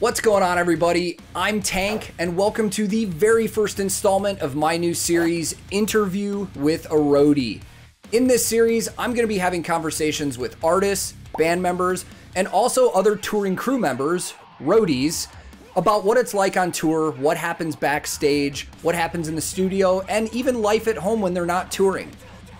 What's going on, everybody? I'm Tank, and welcome to the very first installment of my new series, Interview with a Roadie. In this series, I'm going to be having conversations with artists, band members, and also other touring crew members, roadies, about what it's like on tour, what happens backstage, what happens in the studio, and even life at home when they're not touring.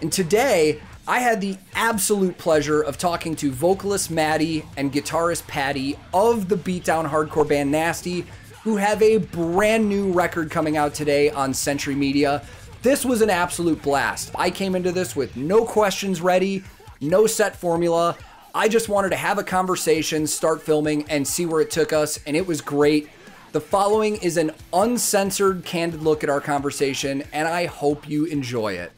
And today, I had the absolute pleasure of talking to vocalist Matthi and guitarist Paddy of the beatdown hardcore band Nasty, who have a brand new record coming out today on Century Media. This was an absolute blast. I came into this with no questions ready, no set formula. I just wanted to have a conversation, start filming, and see where it took us, and it was great. The following is an uncensored, candid look at our conversation, and I hope you enjoy it.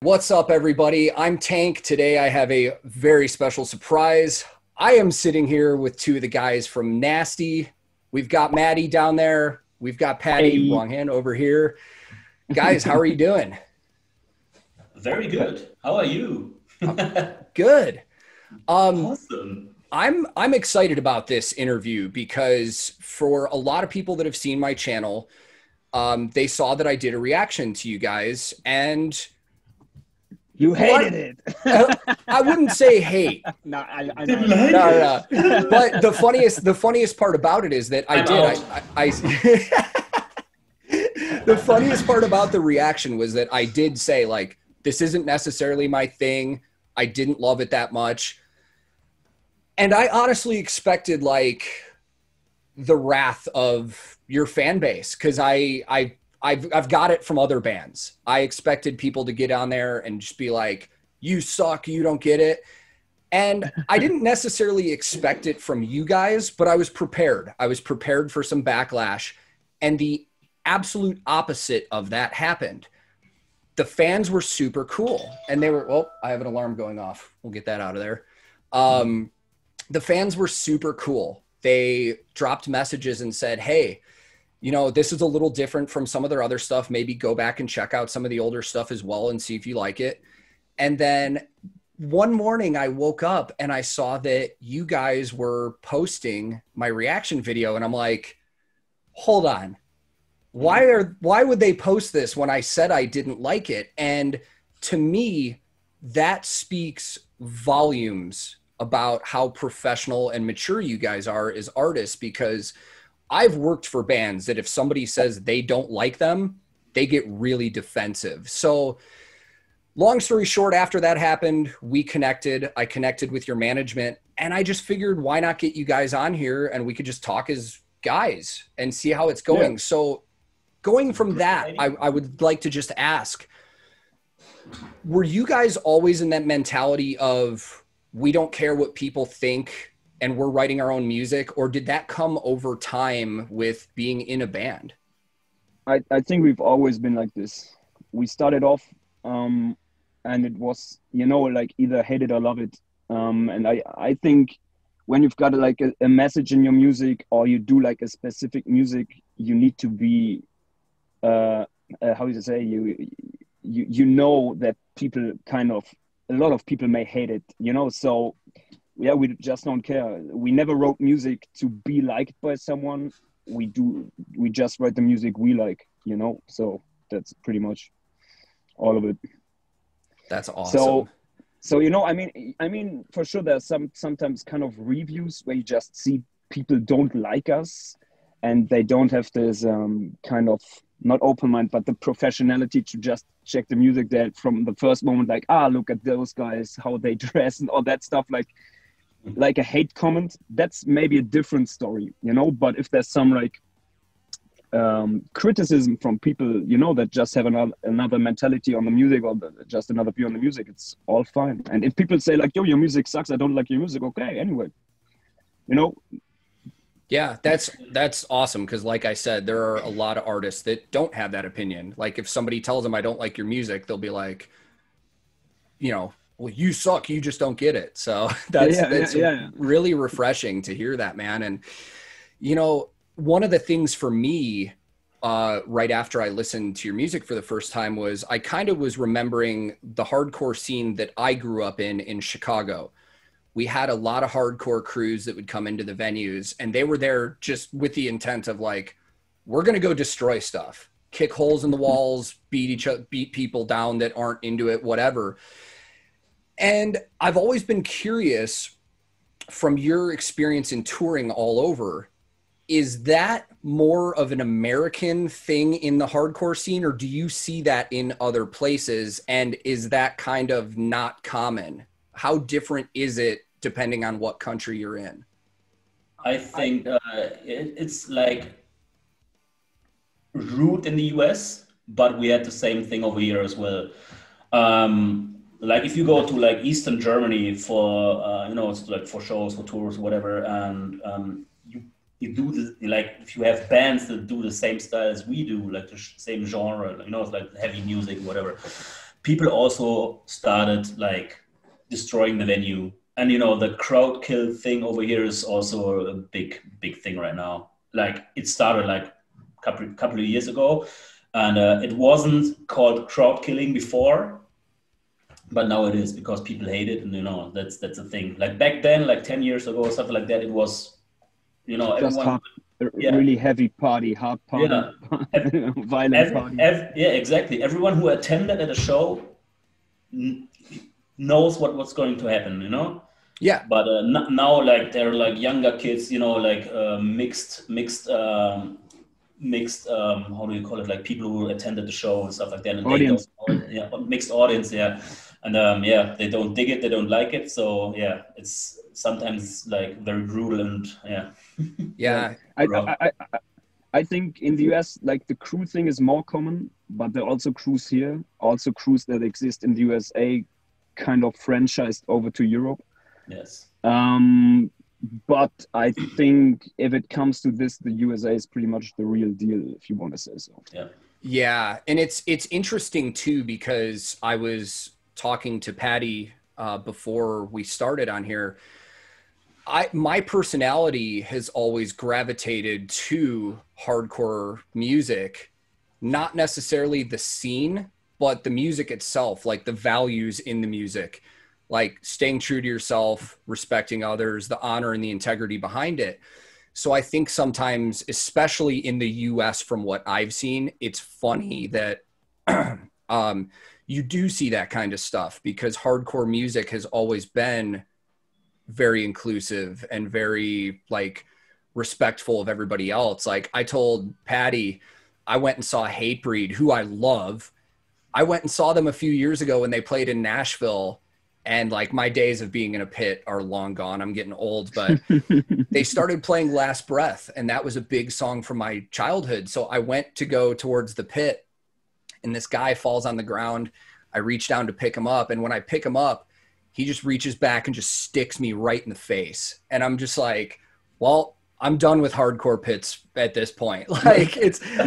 What's up, everybody? I'm Tank. Today I have a very special surprise. I am sitting here with two of the guys from Nasty. We've got Matty down there. We've got Paddy, wrong hand, over here. Guys, how are you doing? Very good. How are you? Good. Awesome. I'm excited about this interview because for a lot of people that have seen my channel, they saw that I did a reaction to you guys, and you hated it. I wouldn't say hate. No, I know. No. But the funniest part about it is that the funniest part about the reaction was that I did say, like, this isn't necessarily my thing. I didn't love it that much. And I honestly expected, like, the wrath of your fan base, because I've got it from other bands. I expected people to get on there and just be like, you suck, you don't get it. And I didn't necessarily expect it from you guys, but I was prepared. I was prepared for some backlash. And the absolute opposite of that happened. The fans were super cool. And they were, oh, I have an alarm going off. We'll get that out of there. The fans were super cool. They dropped messages and said, hey, you know, this is a little different from some of their other stuff. Maybe go back and check out some of the older stuff as well and see if you like it. And then one morning I woke up and I saw that you guys were posting my reaction video. And I'm like, hold on. Why would they post this when I said I didn't like it? And to me, that speaks volumes about how professional and mature you guys are as artists, because I've worked for bands that if somebody says they don't like them, they get really defensive. So long story short, after that happened, we connected. I connected with your management, and I just figured, why not get you guys on here and we could just talk as guys and see how it's going. Yeah. So going from that, I would like to just ask, were you guys always in that mentality of, we don't care what people think and we're writing our own music, or did that come over time with being in a band? I think we've always been like this. We started off and it was, you know, like either hate it or love it. And I think when you've got like a message in your music, or you do like a specific music, you need to be, how do you say, you know that people kind of, a lot of people may hate it, you know, so yeah, we just don't care. We never wrote music to be liked by someone. We just write the music we like, you know? So that's pretty much all of it. That's awesome. So you know, I mean, for sure there's sometimes kind of reviews where you just see people don't like us and they don't have this kind of, not open mind, but the professionality to just check the music there from the first moment, like, look at those guys, how they dress and all that stuff, like a hate comment, that's maybe a different story, you know. But if there's some like criticism from people, you know, that just have another mentality on the music, or just another view on the music, it's all fine. And if people say like, yo, your music sucks, I don't like your music, okay, anyway, you know. Yeah, that's awesome, because like I said, there are a lot of artists that don't have that opinion. Like if somebody tells them I don't like your music, they'll be like, you know, well, you suck, you just don't get it. So that's really refreshing to hear that, man. And, you know, one of the things for me, right after I listened to your music for the first time, was I kind of was remembering the hardcore scene that I grew up in Chicago, we had a lot of hardcore crews that would come into the venues, and they were there just with the intent of like, we're going to go destroy stuff, kick holes in the walls, beat people down that aren't into it, whatever. And I've always been curious, from your experience in touring all over, is that more of an American thing in the hardcore scene, or do you see that in other places? And is that kind of not common? How different is it depending on what country you're in? I think it's like root in the US, but we had the same thing over here as well. Like if you go to like Eastern Germany for it's like for shows, for tours, whatever, and you do this, like if you have bands that do the same style as we do, like the same genre, it's like heavy music, whatever. People also started like destroying the venue, and the crowd kill thing over here is also a big thing right now. Like it started like couple of years ago, and it wasn't called crowd killing before, but now it is, because people hate it, and that's a thing. Like back then, like 10 years ago or something like that, it was everyone, really heavy party, hard party, violent party. Yeah, exactly. Everyone who attended at a show knows what's going to happen, Yeah. But now, like they're like younger kids, like mixed how do you call it, like people who attended the show and stuff like that, and audience. Mixed audience, and they don't dig it, they don't like it, so it's sometimes like very brutal, and I think in the US, like the crew thing is more common, but there are also crews here, also crews that exist in the USA, kind of franchised over to Europe. Yes. But I think if it comes to this, the USA is pretty much the real deal, if you want to say so. Yeah. And it's interesting too, because I was talking to Paddy before we started on here. My personality has always gravitated to hardcore music, not necessarily the scene, but the music itself, like the values in the music, like staying true to yourself, respecting others, the honor and the integrity behind it. So I think sometimes, especially in the US, from what I've seen, it's funny that you do see that kind of stuff, because hardcore music has always been very inclusive and very like respectful of everybody else. Like I told Paddy, I went and saw Hatebreed, who I love. I went and saw them a few years ago when they played in Nashville, and like my days of being in a pit are long gone. I'm getting old, but they started playing Last Breath, and that was a big song from my childhood. So I went to go towards the pit, and this guy falls on the ground. I reach down to pick him up, and when I pick him up, he just reaches back and just sticks me right in the face. And I'm just like, well, I'm done with hardcore pits at this point. Like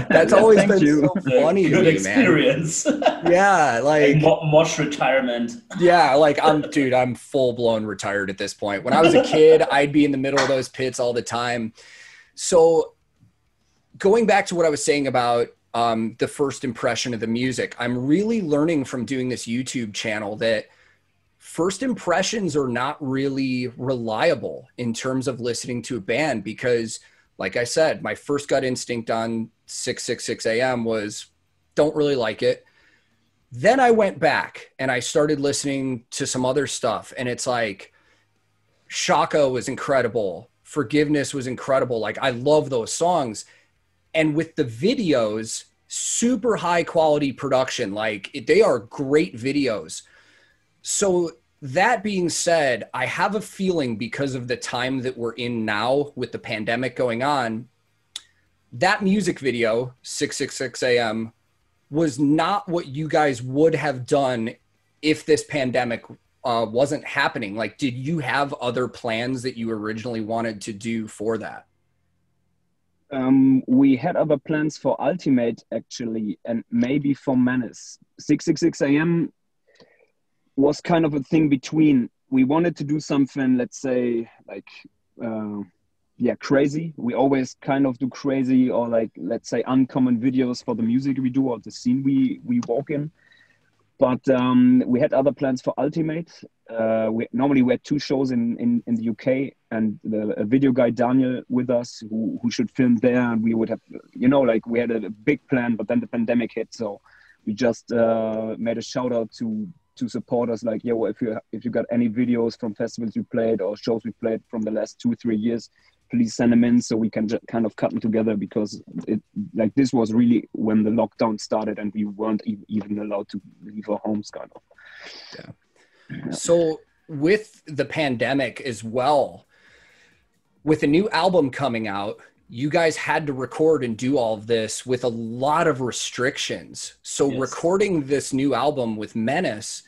that's always been so funny to me, experience. Man. Yeah. Like mosh retirement. Yeah. Like I'm full blown retired at this point. When I was a kid, I'd be in the middle of those pits all the time. So going back to what I was saying about the first impression of the music, I'm really learning from doing this YouTube channel that first impressions are not really reliable in terms of listening to a band, because like I said, my first gut instinct on 666 AM was don't really like it. Then I went back and I started listening to some other stuff, and it's like Shaka was incredible. Forgiveness was incredible. Like I love those songs. And with the videos, super high quality production, like they are great videos. So that being said, I have a feeling, because of the time that we're in now with the pandemic going on, that music video, 666 AM, was not what you guys would have done if this pandemic wasn't happening. Like, did you have other plans that you originally wanted to do for that? We had other plans for Ultimate, actually, and maybe for Menace. 666 AM was kind of a thing between. We wanted to do something, let's say, like, crazy. We always kind of do crazy, or like, let's say, uncommon videos for the music we do or the scene we walk in. But we had other plans for Ultimate. we normally we had 2 shows in the UK, and a video guy Daniel with us who should film there, and we would have, you know, like we had a big plan, but then the pandemic hit, so we just made a shout out to supporters, like, yo, if you got any videos from festivals you played or shows we played from the last 2-3 years, please send them in so we can kind of cut them together, because like this was really when the lockdown started and we weren't even allowed to leave our homes, kind of. Yeah. So with the pandemic as well, with a new album coming out, you guys had to record and do all of this with a lot of restrictions. So yes. Recording this new album with Menace,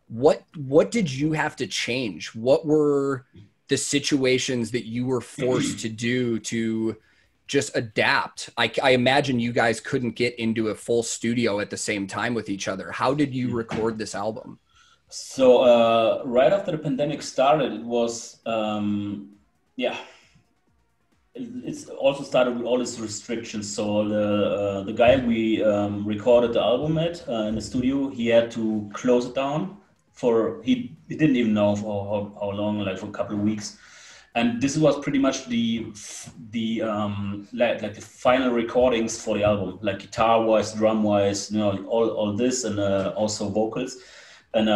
what did you have to change? What were the situations that you were forced to do to just adapt? I imagine you guys couldn't get into a full studio at the same time with each other. How did you record this album? So right after the pandemic started, it was, it's also started with all these restrictions. So the guy we recorded the album at in the studio, he had to close it down for, he didn't even know for how long, like for a couple of weeks. And this was pretty much the final recordings for the album, like guitar wise, drum wise, you know, all this, and also vocals. And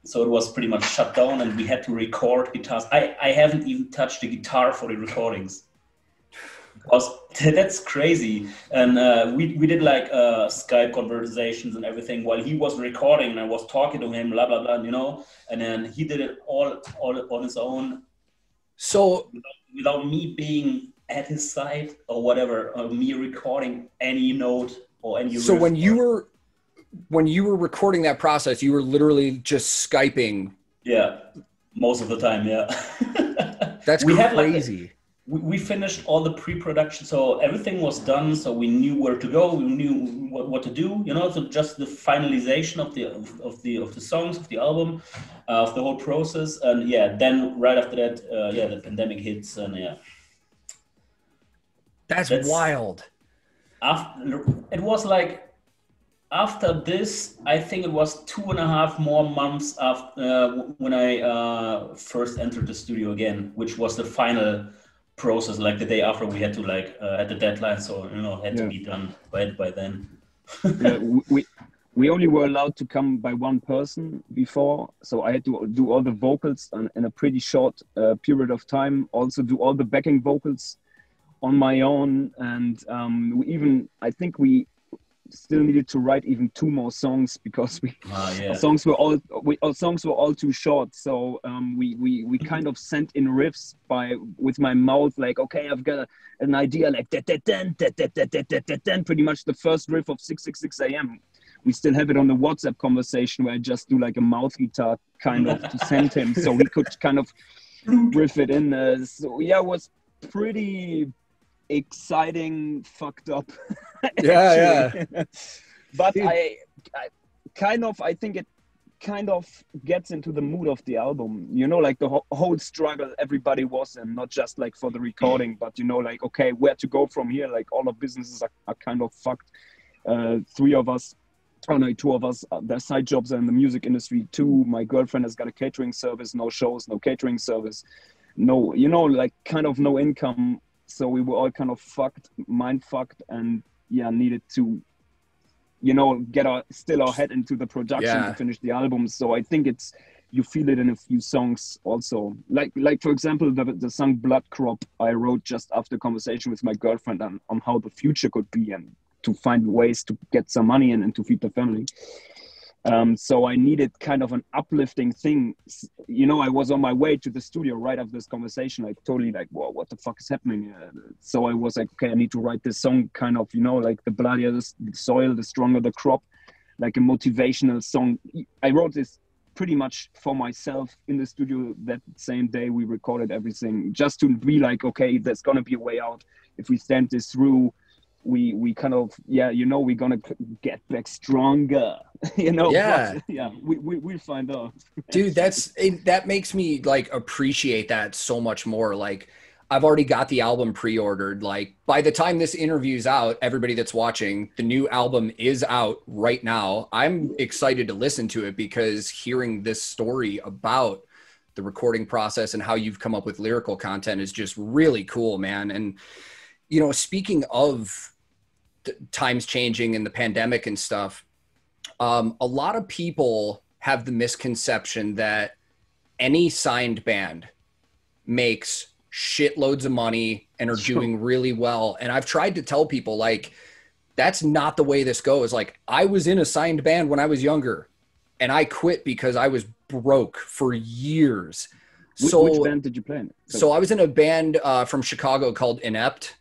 so it was pretty much shut down, and we had to record guitars. I haven't even touched the guitar for the recordings, because that's crazy. And we did like Skype conversations and everything while he was recording, and I was talking to him, blah blah blah, you know. And then he did it all on his own. So without me being at his side or whatever, or me recording any note or any. So when you were recording that process, you were literally just Skyping. Yeah, most of the time. Yeah. That's crazy. We finished all the pre-production, so everything was done. So we knew where to go. We knew what to do. You know, so just the finalization of the songs, of the album, of the whole process. And yeah, then right after that, the pandemic hits, and yeah. That's wild. It was like. After this, I think it was 2.5 more months after when I first entered the studio again, which was the final process. Like the day after, we had to at the deadline, so you know, had to be done by then. Yeah, we only were allowed to come by one person before, so I had to do all the vocals in a pretty short period of time. Also, do all the backing vocals on my own, and I think we still needed to write even 2 more songs, because our songs were all too short. So we kind of sent in riffs with my mouth, like, okay, I've got an idea, like pretty much the first riff of 666 AM. We still have it on the WhatsApp conversation where I just do like a mouth guitar kind of to send him, so he could kind of riff it in. So yeah, it was pretty exciting, fucked up. Yeah. But I think it kind of gets into the mood of the album, you know, like the whole struggle everybody was in, not just like for the recording, but you know, like, okay, where to go from here? Like all our businesses are kind of fucked. 2 of us, their side jobs are in the music industry too. My girlfriend has got a catering service, no shows, no catering service, no, you know, like kind of no income. So we were all kind of mind fucked, and needed to, you know, get our head into the production to finish the album. So I think you feel it in a few songs also. Like for example, the song Blood Crop I wrote just after conversation with my girlfriend on how the future could be, and to find ways to get some money in and to feed the family. So I needed kind of an uplifting thing. You know, I was on my way to the studio right after this conversation, like totally like, whoa, what the fuck is happening? So I was like, okay, I need to write this song kind of, you know, like the bloodier the soil, the stronger the crop, like a motivational song. I wrote this pretty much for myself in the studio that same day. We recorded everything just to be like, okay, there's going to be a way out. If we stand this through, we kind of, you know, we're gonna get back stronger, you know. But, we'll find out. Dude, that makes me like appreciate that so much more. Like, I've already got the album pre-ordered. Like by the time this interview's out, everybody that's watching, the new album is out right now. I'm excited to listen to it because hearing this story about the recording process and how you've come up with lyrical content is just really cool, man. And, you know, speaking of times changing and the pandemic and stuff, a lot of people have the misconception that any signed band makes shitloads of money and are doing really well. And I've tried to tell people, like, that's not the way this goes. Like, I was in a signed band when I was younger and I quit because I was broke for years. Which band did you play in? So I was in a band from Chicago called Inept.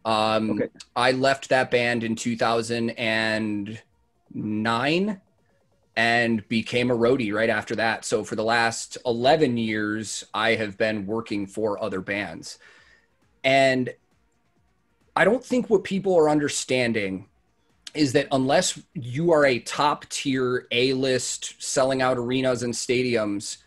Okay. I left that band in 2009 and became a roadie right after that. So for the last 11 years, I have been working for other bands. And I don't think what people are understanding is that unless you are a top tier A-list selling out arenas and stadiums,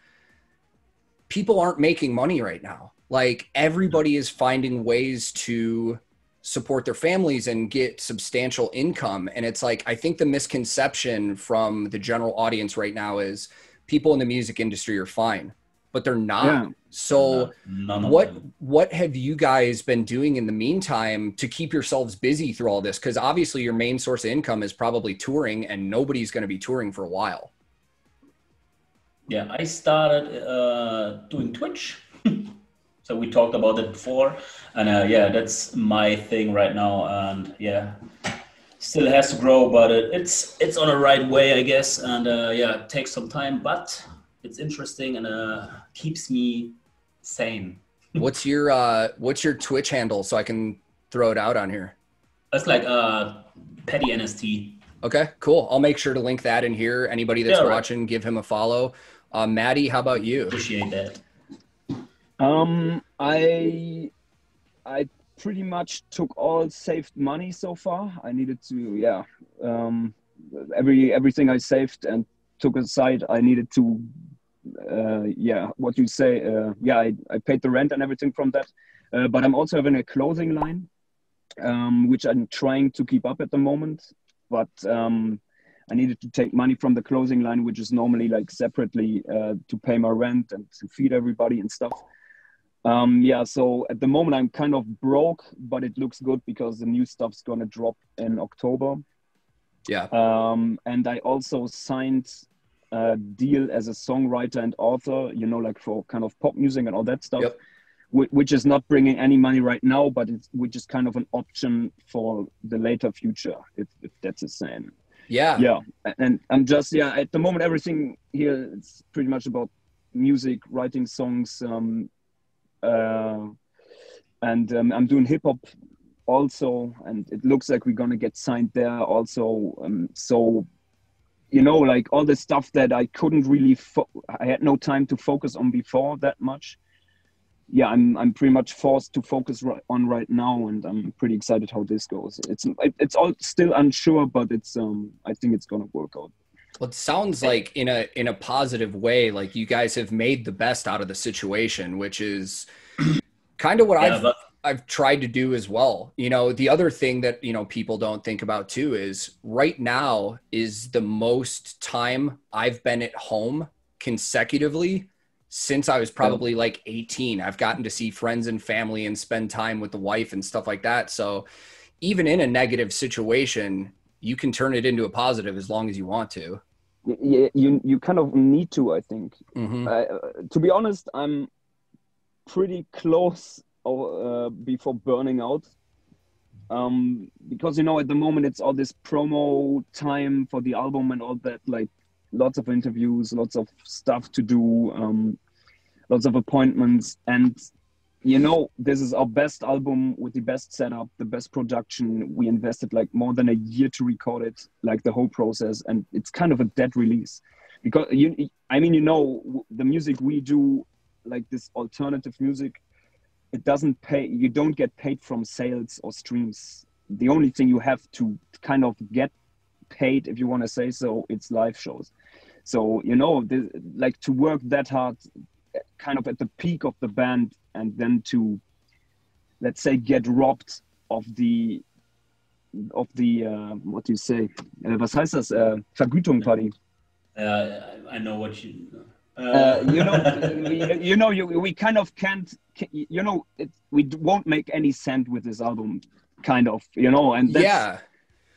people aren't making money right now. Like, everybody is finding ways to support their families and get substantial income. And it's like, I think the misconception from the general audience right now is people in the music industry are fine, but they're not. Yeah. So what have you guys been doing in the meantime to keep yourselves busy through all this? Because obviously your main source of income is probably touring, and nobody's going to be touring for a while. Yeah, I started doing Twitch. So we talked about it before, and yeah, that's my thing right now. And yeah, still has to grow, but it's on the right way, I guess. And yeah, it takes some time, but it's interesting and keeps me sane. What's your Twitch handle so I can throw it out on here? That's like Paddy NST. Okay, cool. I'll make sure to link that in here. Anybody that's watching, give him a follow. Matty, how about you? Appreciate that. I pretty much took all saved money so far. I needed to, everything I saved and took aside, I needed to, what you say, I paid the rent and everything from that. But I'm also having a clothing line, which I'm trying to keep up at the moment. But I needed to take money from the clothing line, which is normally like separately to pay my rent and to feed everybody and stuff. So at the moment I'm kind of broke, but it looks good because the new stuff's gonna drop in October. Yeah. And I also signed a deal as a songwriter and author, you know, like for kind of pop music and all that stuff, which is not bringing any money right now, but which is kind of an option for the later future, if that's the same. Yeah. Yeah. And I'm just, at the moment, everything here, it's pretty much about music, writing songs, and I'm doing hip hop also, and it looks like we're gonna get signed there also. So, you know, like all the stuff that I couldn't really, I had no time to focus on before that much. Yeah, I'm pretty much forced to focus on right now, and I'm pretty excited how this goes. It's all still unsure, but it's I think it's gonna work out. Well, it sounds like in a positive way, like you guys have made the best out of the situation, which is kind of what I've tried to do as well. You know, the other thing that, you know, people don't think about too is right now is the most time I've been at home consecutively since I was probably like 18. I've gotten to see friends and family and spend time with the wife and stuff like that. So even in a negative situation, you can turn it into a positive as long as you want to. Yeah, you kind of need to, I think. Mm-hmm. To be honest, I'm pretty close before burning out. Because, you know, at the moment it's all this promo time for the album and all that, like lots of interviews, lots of stuff to do, lots of appointments. And, you know, this is our best album with the best setup, the best production. We invested like more than a year to record it, like the whole process. And it's kind of a dead release because you know, the music we do, like this alternative music, it doesn't pay. You don't get paid from sales or streams. The only thing you have to kind of get paid, if you want to say so, it's live shows. So, you know, like to work that hard kind of at the peak of the band and then to let's say, get robbed of the what do you say? Was heißt das? Vergütung, Paddy. I know what you. We kind of can't. We won't make any cent with this album, kind of. And that's,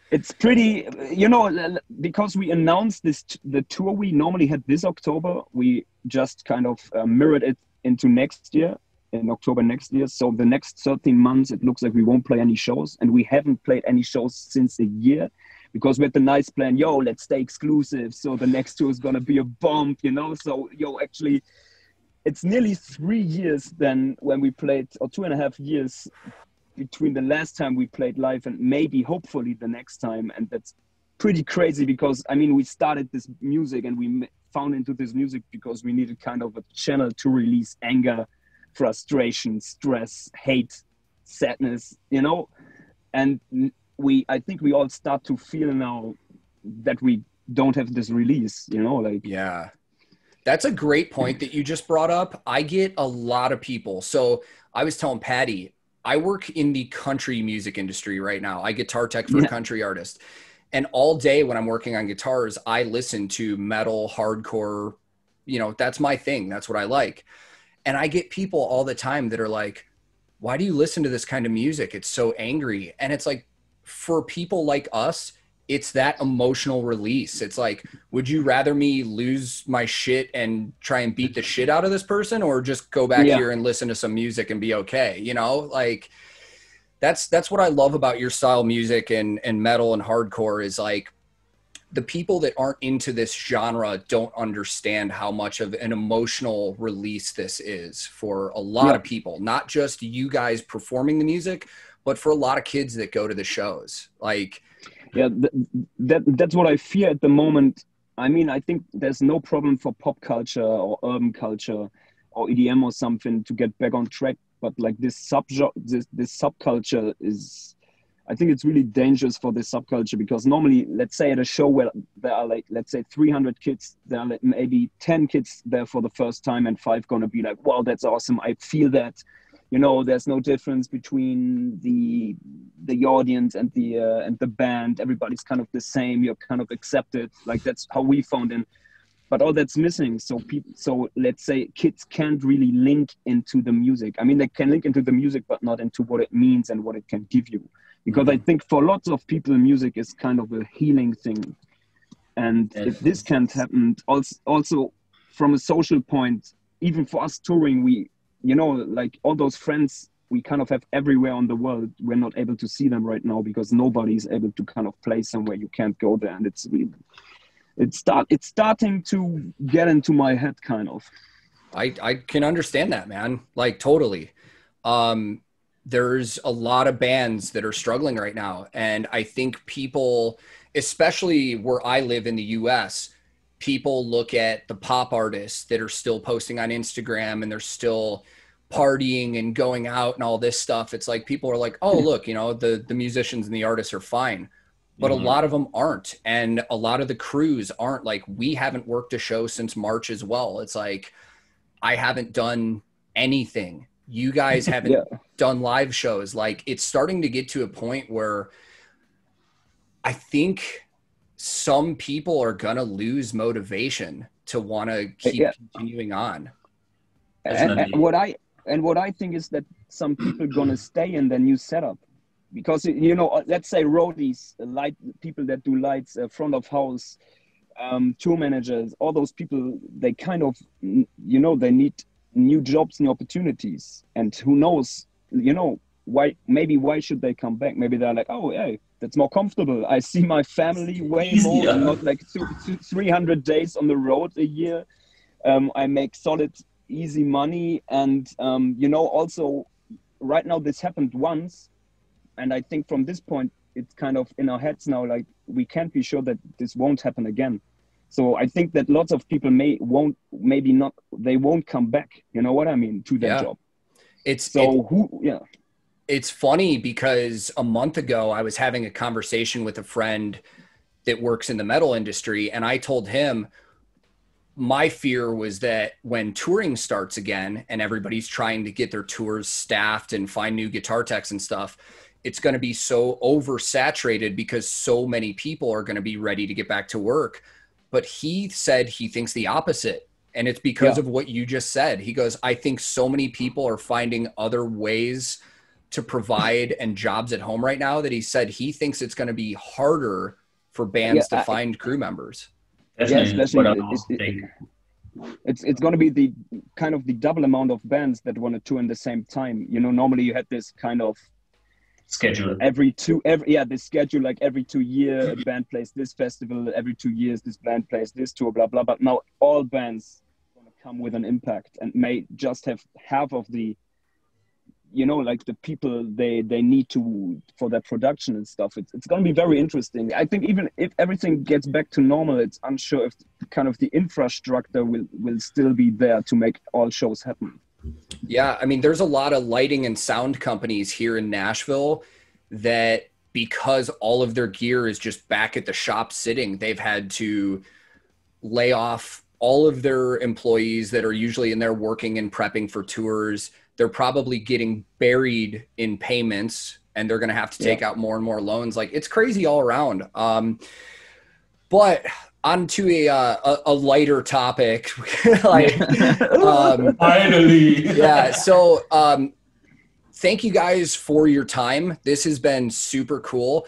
it's pretty. Because we announced the tour we normally had this October, we just kind of mirrored it into next year. In October next year. So the next 13 months, it looks like we won't play any shows, and we haven't played any shows since a year because we had the nice plan, let's stay exclusive. So the next tour is going to be a bomb, So, actually, it's nearly 3 years then when we played, or 2.5 years between the last time we played live and maybe, hopefully, the next time. And that's pretty crazy because, we started this music and we found into this music because we needed kind of a channel to release anger, frustration, stress, hate, sadness, and I think we all start to feel now that we don't have this release, Yeah, that's a great point that you just brought up. I get a lot of people. So I was telling Paddy, I work in the country music industry right now. I guitar tech for a country artist, and all day when I'm working on guitars, I listen to metal, hardcore, that's my thing. That's what I like. And I get people all the time that are like, why do you listen to this kind of music? It's so angry. And it's like, for people like us, it's that emotional release. It's like, would you rather me lose my shit and try and beat the shit out of this person, or just go back here and listen to some music and be okay? Like that's what I love about your style of music and metal and hardcore is like, the people that aren't into this genre don't understand how much of an emotional release this is for a lot of people, not just you guys performing the music, but for a lot of kids that go to the shows. Like, that's what I fear at the moment. I think there's no problem for pop culture or urban culture or EDM or something to get back on track. But like this subculture is, I think it's really dangerous for this subculture because normally, let's say at a show where there are like, let's say 300 kids, there are like maybe 10 kids there for the first time and 5 going to be like, wow, that's awesome. I feel that, there's no difference between the audience and the band. Everybody's kind of the same. You're kind of accepted. Like that's how we found it. But all that's missing. So let's say kids can't really link into the music. They can link into the music, but not into what it means and what it can give you. Because I think for lots of people, music is kind of a healing thing. And if this can't happen, also from a social point, even for us touring, we, like all those friends we kind of have everywhere on the world, we're not able to see them right now because nobody is able to kind of play somewhere. You can't go there. And it's starting to get into my head kind of. I can understand that, man. Like totally. There's a lot of bands that are struggling right now. And I think people, especially where I live in the US, people look at the pop artists that are still posting on Instagram and they're still partying and going out and all this stuff. It's like, people are like, oh, look, the musicians and the artists are fine, but a lot of them aren't. And a lot of the crews aren't. Like, we haven't worked a show since March as well. It's like, I haven't done anything. You guys haven't done live shows. Like, it's starting to get to a point where I think some people are going to lose motivation to want to keep continuing on. And what I think is that some people are going to stay in their new setup because, let's say roadies, people that do lights, front of house, tour managers, all those people, they kind of, they need new jobs, new opportunities. And who knows, why should they come back? Maybe they're like, oh, hey, that's more comfortable. I see my family way more. I'm not like 300 days on the road a year. I make solid, easy money. And, also right now this happened once. And I think from this point, it's kind of in our heads now, like we can't be sure that this won't happen again. So I think that lots of people won't come back, you know what I mean, to their job. It's funny because a month ago I was having a conversation with a friend that works in the metal industry, and I told him, my fear was that when touring starts again and everybody's trying to get their tours staffed and find new guitar techs and stuff, it's going to be so oversaturated because so many people are going to be ready to get back to work. But he said he thinks the opposite. And it's because of what you just said. He goes, I think so many people are finding other ways to provide and jobs at home right now that he said he thinks it's going to be harder for bands to find crew members. Yeah, especially it's going to be the kind of the double amount of bands that want to tour in the same time. You know, normally you had this kind of schedule the schedule, like every 2 years a band plays this festival, every 2 years this band plays this tour, blah blah. But now all bands are going to come with an impact and may just have half of the, you know, like the people they need to for their production and stuff. It's going to be very interesting. I think even if everything gets back to normal, it's unsure if kind of the infrastructure will still be there to make all shows happen. Yeah, I mean, there's a lot of lighting and sound companies here in Nashville that, because all of their gear is just back at the shop sitting, they've had to lay off all of their employees that are usually in there working and prepping for tours. They're probably getting buried in payments, and they're going to have to take out more and more loans. Like, it's crazy all around. But on to a lighter topic. Finally. Yeah. So thank you guys for your time. This has been super cool.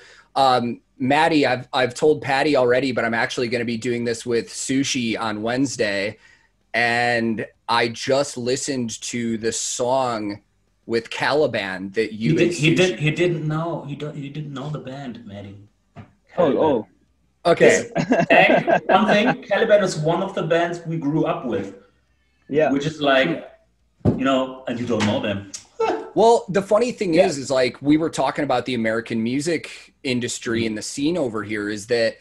Matty, I've told Paddy already, but I'm actually going to be doing this with Sushi on Wednesday. And I just listened to the song with Caliban that you he didn't know the band, Matty. Oh. Okay. One thing, Caliban is one of the bands we grew up with. Yeah. Which is like, you know, and you don't know them. Well, the funny thing is like, we were talking about the American music industry and the scene over here, is that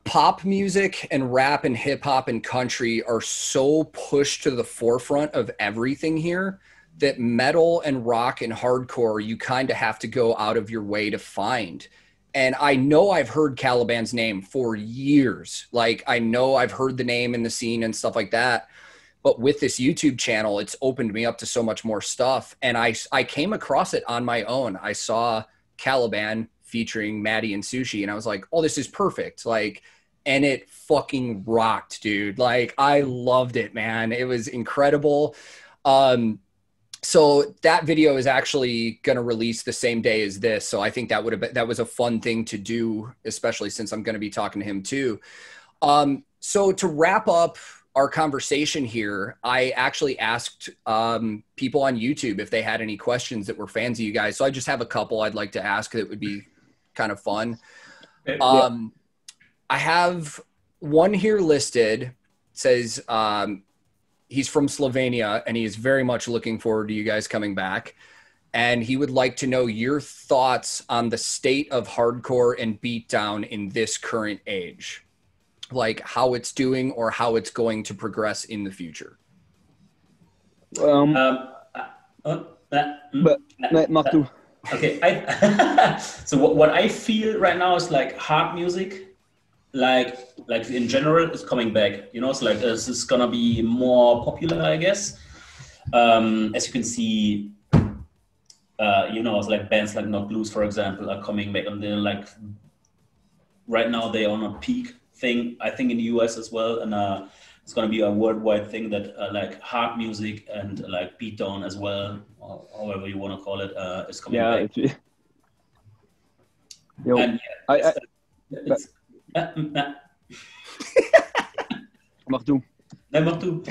pop music and rap and hip hop and country are so pushed to the forefront of everything here that metal and rock and hardcore, you kind of have to go out of your way to find. And I know I've heard Caliban's name for years. Like, I know I've heard the name in the scene and stuff like that. But with this YouTube channel, it's opened me up to so much more stuff. And I came across it on my own. I saw Caliban featuring Matty and Sushi, and I was like, oh, this is perfect. Like, and it fucking rocked, dude. Like, I loved it, man. It was incredible. So that video is actually going to release the same day as this. So I think that was a fun thing to do, especially since I'm going to be talking to him too. So to wrap up our conversation here, I actually asked people on YouTube if they had any questions that were fans of you guys. So I just have a couple I'd like to ask that would be kind of fun. I have one here listed. It says he's from Slovenia, and he is very much looking forward to you guys coming back. And he would like to know your thoughts on the state of hardcore and beatdown in this current age. Like, how it's doing or how it's going to progress in the future. Okay, so what I feel right now is like hard music, like in general, is coming back. You know, so like this is gonna be more popular, I guess. As you can see, you know, it's like bands like Not Blues, for example, are coming back, and they're like right now they're on a peak thing, I think, in the US as well, and it's going to be a worldwide thing that like hard music and like beatdown as well, or however you want to call it, is coming back. Mach du. Nein, mach du.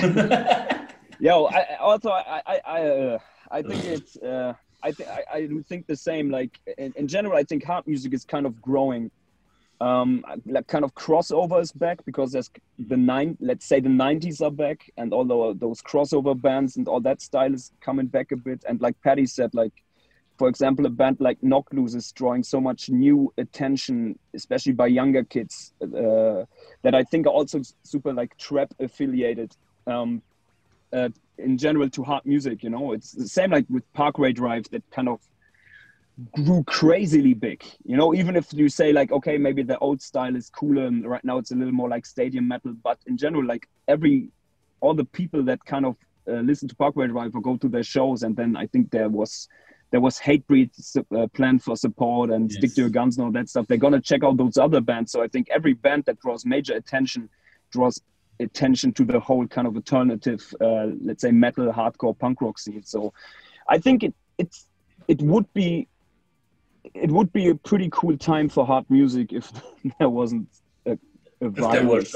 I think it's I do think the same. Like in general, I think hard music is kind of growing. Like kind of crossover is back, because there's let's say the 90s are back, and although those crossover bands and all that style is coming back a bit. And like Paddy said, like, for example, a band like Knock Loose is drawing so much new attention, especially by younger kids, that I think are also super like trap affiliated in general to hard music. You know, it's the same like with Parkway Drive, that kind of grew crazily big. You know, even if you say like, okay, maybe the old style is cooler and right now it's a little more like stadium metal, but in general, like all the people that kind of listen to Parkway Drive or go to their shows, and then I think there was Hatebreed planned for support and Stick to Your Guns and all that stuff. They're gonna check out those other bands. So I think every band that draws major attention draws attention to the whole kind of alternative, let's say metal, hardcore, punk rock scene. So I think it would be a pretty cool time for hard music if there wasn't a virus.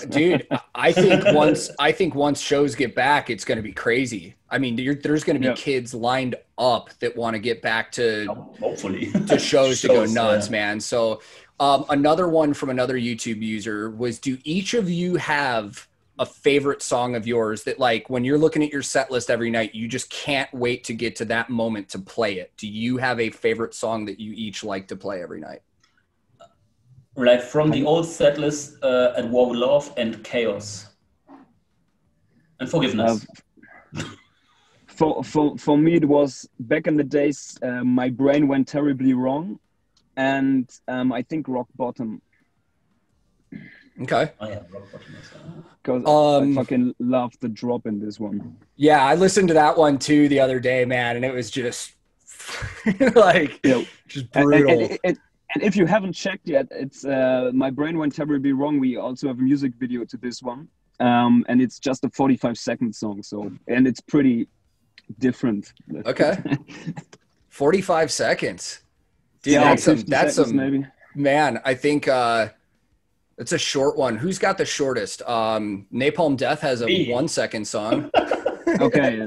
Dude, I think once shows get back, it's going to be crazy. I mean, there's going to be kids lined up that want to get back to hopefully to shows to go nuts, man. So another one from another YouTube user was, do each of you have a favorite song of yours that, like, when you're looking at your set list every night, you just can't wait to get to that moment to play it? Do you have a favorite song that you each like to play every night? Like from the old set list, At War with Love and Chaos and Forgiveness. For me, it was back in the days, My Brain Went Terribly Wrong, and I think Rock Bottom. Okay. Oh yeah, Rock Bottom as well. Because I fucking love the drop in this one. Yeah, I listened to that one too the other day, man, and it was just like just brutal. And if you haven't checked yet, it's My Brain Went Terribly Wrong. We also have a music video to this one, and it's just a 45-second song. So, and it's pretty different. Okay, 45 seconds. Dude, that's some maybe. Man, I think it's a short one. Who's got the shortest? Napalm Death has a 1 second song. Okay.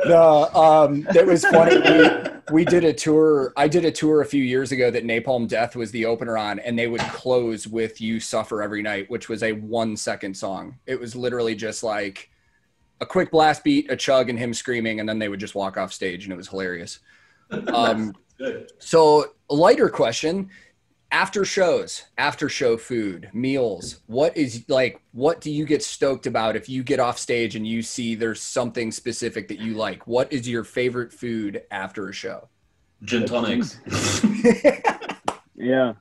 No, that was funny. We did a tour. I did a tour a few years ago that Napalm Death was the opener on, and they would close with You Suffer Every Night, which was a 1 second song. It was literally just like a quick blast beat, a chug, and him screaming, and then they would just walk off stage, and it was hilarious. So a lighter question. After shows, after show food, meals, what do you get stoked about if you get off stage and you see there's something specific that you like? What is your favorite food after a show? Gin tonics. Yeah.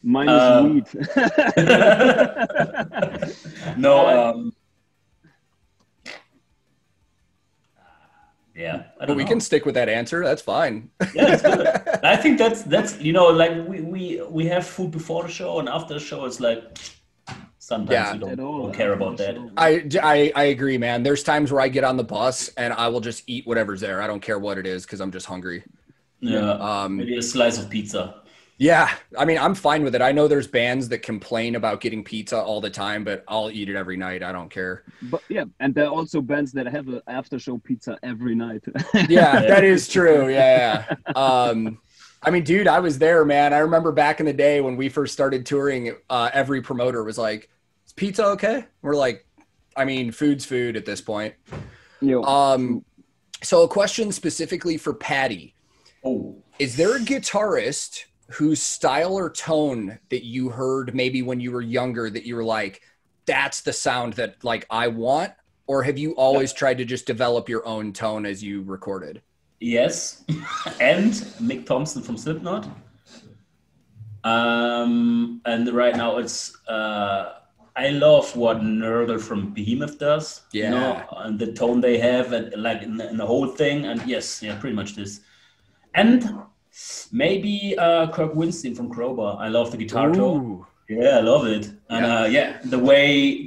Mine is weed. No, yeah, I don't know. We can stick with that answer. That's fine. Yeah, that's good. I think that's like we have food before the show and after the show. It's like sometimes we don't care about that. I agree, man. There's times where I get on the bus and I will just eat whatever's there. I don't care what it is because I'm just hungry. Yeah, maybe a slice of pizza. Yeah, I mean, I'm fine with it. I know there's bands that complain about getting pizza all the time, but I'll eat it every night. I don't care. But yeah, and there are also bands that have an after-show pizza every night. Yeah, that is true. Yeah. I mean, dude, I was there, man. I remember back in the day when we first started touring, every promoter was like, "Is pizza okay?" We're like, I mean, food's food at this point. So a question specifically for Paddy. Oh. Is there a guitarist whose style or tone that you heard maybe when you were younger that you were like, that's the sound that like I want? Or have you always tried to just develop your own tone as you recorded? Yes. And Mick Thompson from Slipknot. And right now it's I love what Nurgle from Behemoth does. Yeah. You know, and the tone they have and like in the whole thing. And yes, yeah, pretty much this. And maybe Kirk Winstein from Crowbar. I love the guitar tone. Yeah, I love it. And the way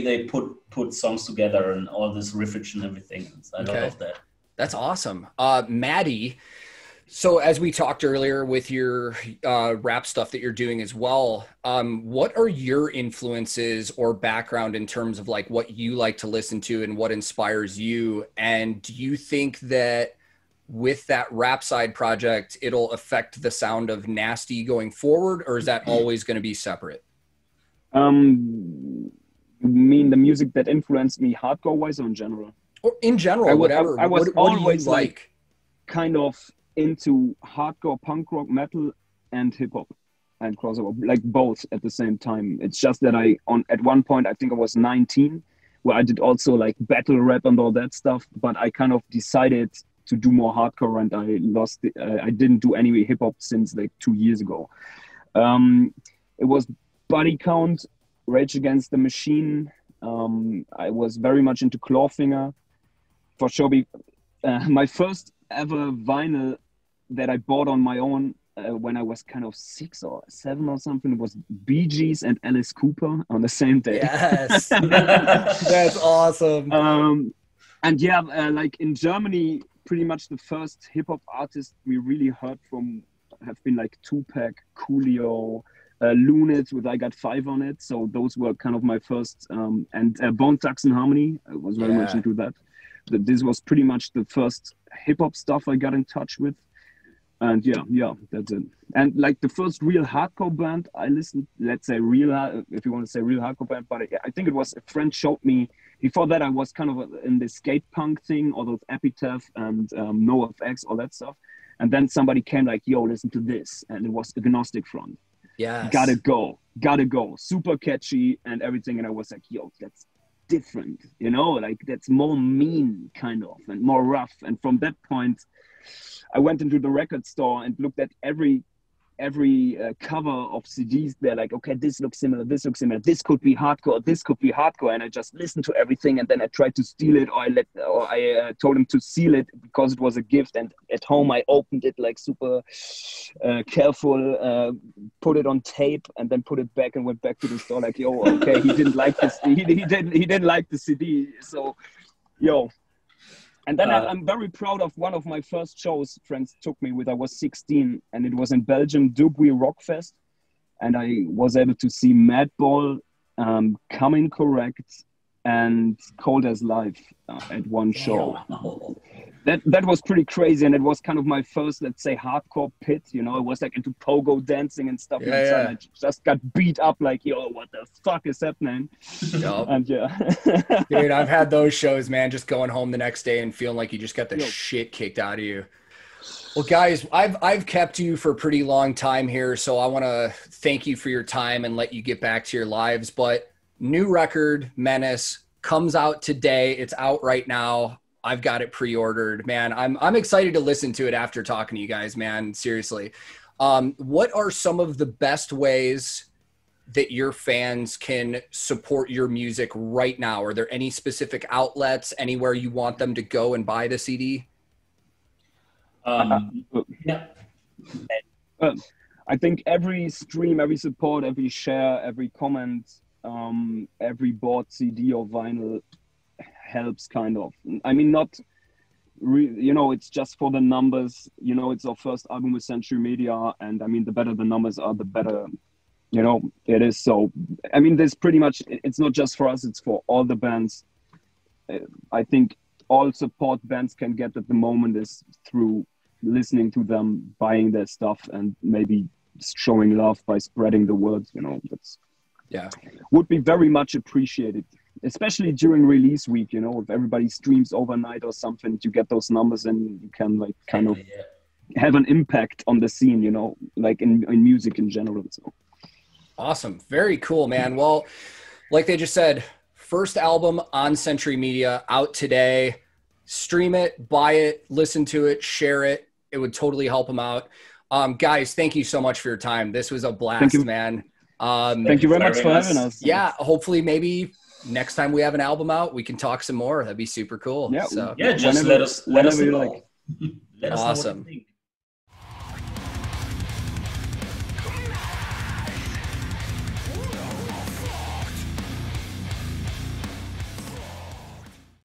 they put songs together and all this riffage and everything. I love that. That's awesome. Matthi, so as we talked earlier with your rap stuff that you're doing as well, what are your influences or background in terms of like what you like to listen to and what inspires you? And do you think that with that rap side project, it'll affect the sound of Nasty going forward, or is that always going to be separate? You mean the music that influenced me hardcore wise or in general? Or in general, whatever. I was what always do you like kind of into hardcore punk rock, metal, and hip hop and crossover, like both at the same time. It's just that at one point, I think I was 19 where I did also like battle rap and all that stuff, but I kind of decided to do more hardcore, and I didn't do any hip hop since like 2 years ago. It was Body Count, Rage Against the Machine. I was very much into Clawfinger. For sure, my first ever vinyl that I bought on my own when I was kind of 6 or 7 or something was Bee Gees and Alice Cooper on the same day. Yes, that's awesome. And yeah, like in Germany, pretty much the first hip hop artists we really heard from have been like Tupac, Coolio, Lunit with I Got Five on It. So those were kind of my first, and Bone Thugs and Harmony. I was very much into that. This was pretty much the first hip hop stuff I got in touch with. And yeah, that's it. And like the first real hardcore band I listened, let's say real, if you want to say real hardcore band, but I think it was a friend showed me. Before that, I was kind of in the skate punk thing, all those Epitaph and NoFX, all that stuff. And then somebody came like, yo, listen to this. And it was Agnostic Front. Yeah. Gotta go. Super catchy and everything. And I was like, yo, that's different, you know, like that's more mean kind of and more rough. And from that point, I went into the record store and looked at every cover of CDs. They're like, okay, this looks similar, this could be hardcore, and I just listened to everything, and then I tried to steal it, or I told him to seal it because it was a gift, and at home I opened it like super careful, put it on tape, and then put it back and went back to the store like, yo, okay, he didn't like this, he didn't like the CD, so yo. And then I'm very proud of one of my first shows friends took me with. I was 16, and it was in Belgium, Dubuis Rockfest. And I was able to see Madball, Coming Correct, and Cold as Life at one show. That was pretty crazy, and it was kind of my first, let's say, hardcore pit. You know, it was like into pogo dancing and stuff. Yeah. I just got beat up like, yo, what the fuck is happening? Yep. And yeah. Dude, I've had those shows, man, just going home the next day and feeling like you just got the shit kicked out of you. Well, guys, I've kept you for a pretty long time here, so I want to thank you for your time and let you get back to your lives. But new record, Menace, comes out today. It's out right now. I've got it pre-ordered, man. I'm excited to listen to it after talking to you guys, man. Seriously. What are some of the best ways that your fans can support your music right now? Are there any specific outlets, anywhere you want them to go and buy the CD? Yeah. I think every stream, every support, every share, every comment, every bought CD or vinyl helps kind of. I mean, not you know, it's just for the numbers, you know, it's our first album with Century Media, and I mean, the better the numbers are, the better, you know, it is. So I mean, there's pretty much, it's not just for us, it's for all the bands. I think all support bands can get at the moment is through listening to them, buying their stuff, and maybe showing love by spreading the word, you know. That's would be very much appreciated, especially during release week, you know, if everybody streams overnight or something, you get those numbers and you can like kind of have an impact on the scene, you know, like in music in general. So awesome. Very cool, man. Well, like they just said, first album on Century Media out today. Stream it, buy it, listen to it, share it. It would totally help them out. Guys, thank you so much for your time. This was a blast, man. Thank you very much for having us. Yeah, hopefully maybe next time we have an album out, we can talk some more. That'd be super cool. Yeah, so yeah, just let us know. Like. Awesome.